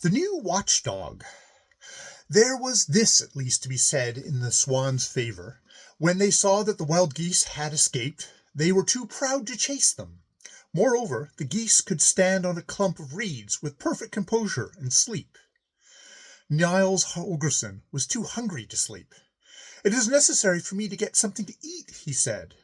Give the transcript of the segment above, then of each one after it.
The Nw Wtch Dg. There was this at least to be said in the swans' favour. When they saw that the wild geese had escaped, they were too proud to chase them. Moreover, the geese could stand on a clump of reeds with perfect composure and sleep. Niels Holgersson was too hungry to sleep. "It is necessary for me to get something to eat," he said.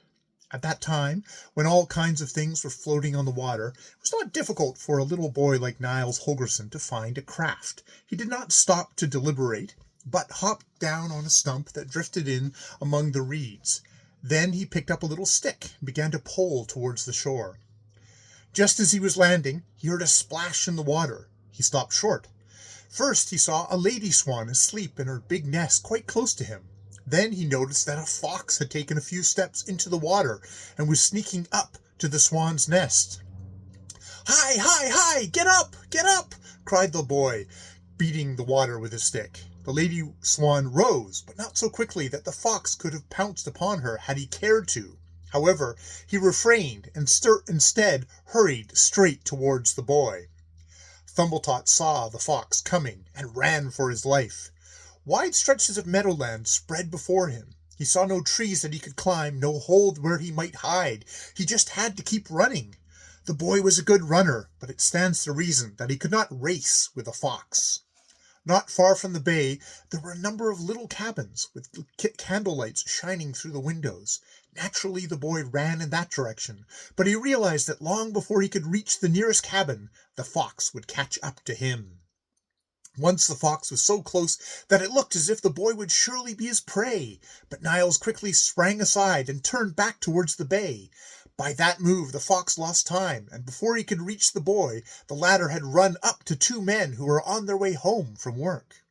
At that time, when all kinds of things were floating on the water, it was not difficult for a little boy like Niels Holgersson to find a craft. He did not stop to deliberate, but hopped down on a stump that drifted in among the reeds. Then he picked up a little stick and began to pole towards the shore. Just as he was landing, he heard a splash in the water. He stopped short. First he saw a lady swan asleep in her big nest quite close to him. Then he noticed that a fox had taken a few steps into the water and was sneaking up to the swan's nest. "Hi, hi, hi! Get up! Get up!" cried the boy, beating the water with his stick. The lady swan rose, but not so quickly that the fox could have pounced upon her had he cared to. However, he refrained and instead hurried straight towards the boy. Thumbletot saw the fox coming and ran for his life. Wide stretches of meadowland spread before him. He saw no trees that he could climb, no hole where he might hide. He just had to keep running. The boy was a good runner, but it stands to reason that he could not race with a fox. Not far from the bay, there were a number of little cabins with candle lights shining through the windows. Naturally, the boy ran in that direction, but he realized that long before he could reach the nearest cabin, the fox would catch up to him. Once the fox was so close that it looked as if the boy would surely be his prey, but Niles quickly sprang aside and turned back towards the bay. By that move the fox lost time, and before he could reach the boy, the latter had run up to two men who were on their way home from work.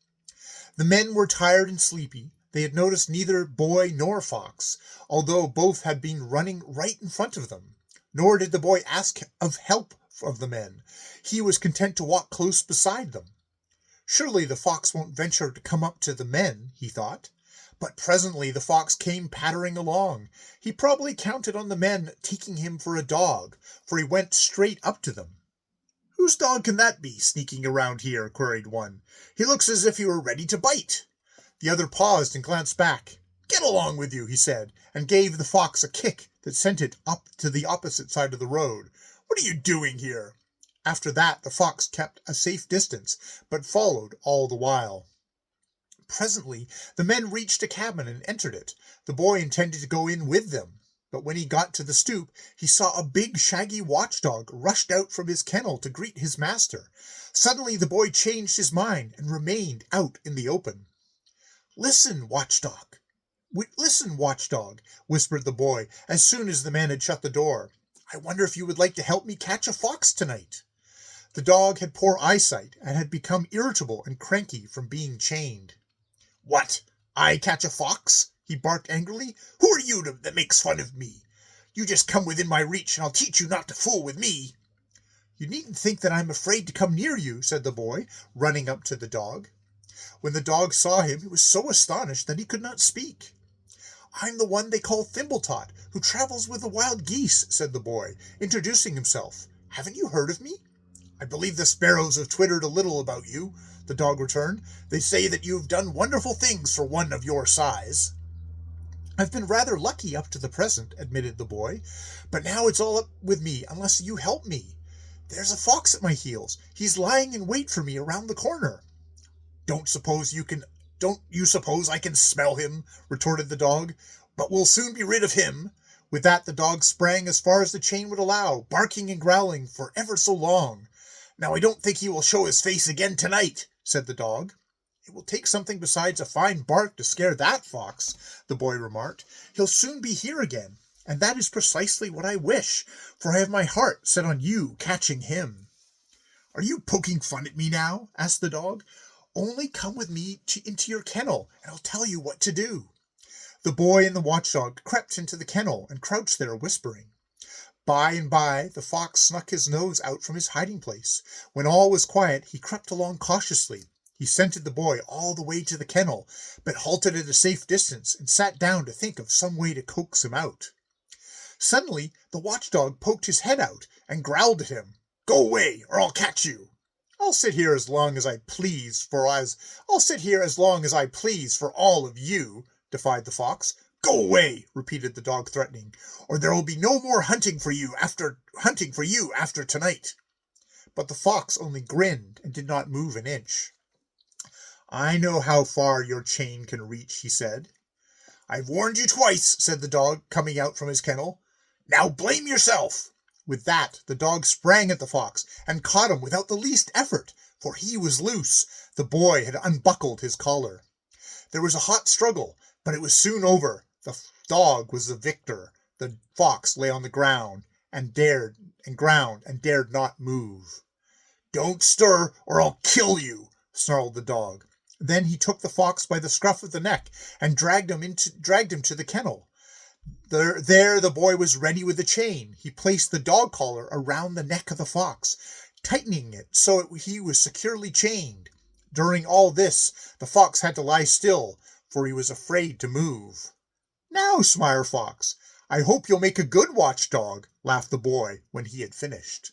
The men were tired and sleepy. They had noticed neither boy nor fox, although both had been running right in front of them. Nor did the boy ask of help of the men. He was content to walk close beside them. Surely the fox won't venture to come up to the men, he thought. But presently the fox came pattering along. He probably counted on the men taking him for a dog, for he went straight up to them. "Whose dog can that be, sneaking around here?" queried one. "He looks as if he were ready to bite." The other paused and glanced back. "Get along with you," he said, and gave the fox a kick that sent it up to the opposite side of the road. "What are you doing here?" After that the fox kept a safe distance, but followed all the while. Presently the men reached a cabin and entered it. The boy intended to go in with them, but when he got to the stoop, he saw a big shaggy watchdog rushed out from his kennel to greet his master. Suddenly the boy changed his mind and remained out in the open. Listen, watchdog, whispered the boy as soon as the man had shut the door. "I wonder if you would like to help me catch a fox tonight." The dog had poor eyesight and had become irritable and cranky from being chained. "What? I catch a fox?" he barked angrily. "Who are you that makes fun of me? You just come within my reach and I'll teach you not to fool with me." "You needn't think that I'm afraid to come near you," said the boy, running up to the dog. When the dog saw him, he was so astonished that he could not speak. "I'm the one they call Thimbletot, who travels with the wild geese," said the boy, introducing himself. "Haven't you heard of me?" "I believe the sparrows have twittered a little about you," the dog returned. "They say that you have done wonderful things for one of your size." "I've been rather lucky up to the present," admitted the boy, "but now it's all up with me unless you help me. There's a fox at my heels. He's lying in wait for me around the corner." Don't you suppose I can smell him?" retorted the dog. "But we'll soon be rid of him." With that the dog sprang as far as the chain would allow, barking and growling for ever so long. "Now I don't think he will show his face again tonight," said the dog. "It will take something besides a fine bark to scare that fox," the boy remarked. "He'll soon be here again, and that is precisely what I wish, for I have my heart set on you catching him." "Are you poking fun at me now?" asked the dog. "Only come with me into your kennel, and I'll tell you what to do." The boy and the watchdog crept into the kennel and crouched there whispering. By and by the fox snuck his nose out from his hiding place. When all was quiet, he crept along cautiously. He scented the boy all the way to the kennel, but halted at a safe distance and sat down to think of some way to coax him out. Suddenly the watchdog poked his head out and growled at him. "Go away, or I'll catch you." I'll sit here as long as I please for all of you, defied the fox. Go away, repeated the dog, threatening, or there will be no more hunting for you after tonight. But the fox only grinned and did not move an inch. I know how far your chain can reach, he said. I've warned you twice, said the dog, coming out from his kennel. Now blame yourself. With that, the dog sprang at the fox and caught him without the least effort, for he was loose. The boy had unbuckled his collar. There was a hot struggle, but it was soon over. The dog was the victor. The fox lay on the ground and dared not move. Don't stir, or I'll kill you, snarled the dog. Then he took the fox by the scruff of the neck and dragged him to the kennel. There the boy was ready with the chain. He placed the dog collar around the neck of the fox, tightening it so he was securely chained. During all this, the fox had to lie still, for he was afraid to move. Now, Smire Fox, I hope you'll make a good watchdog, laughed the boy when he had finished.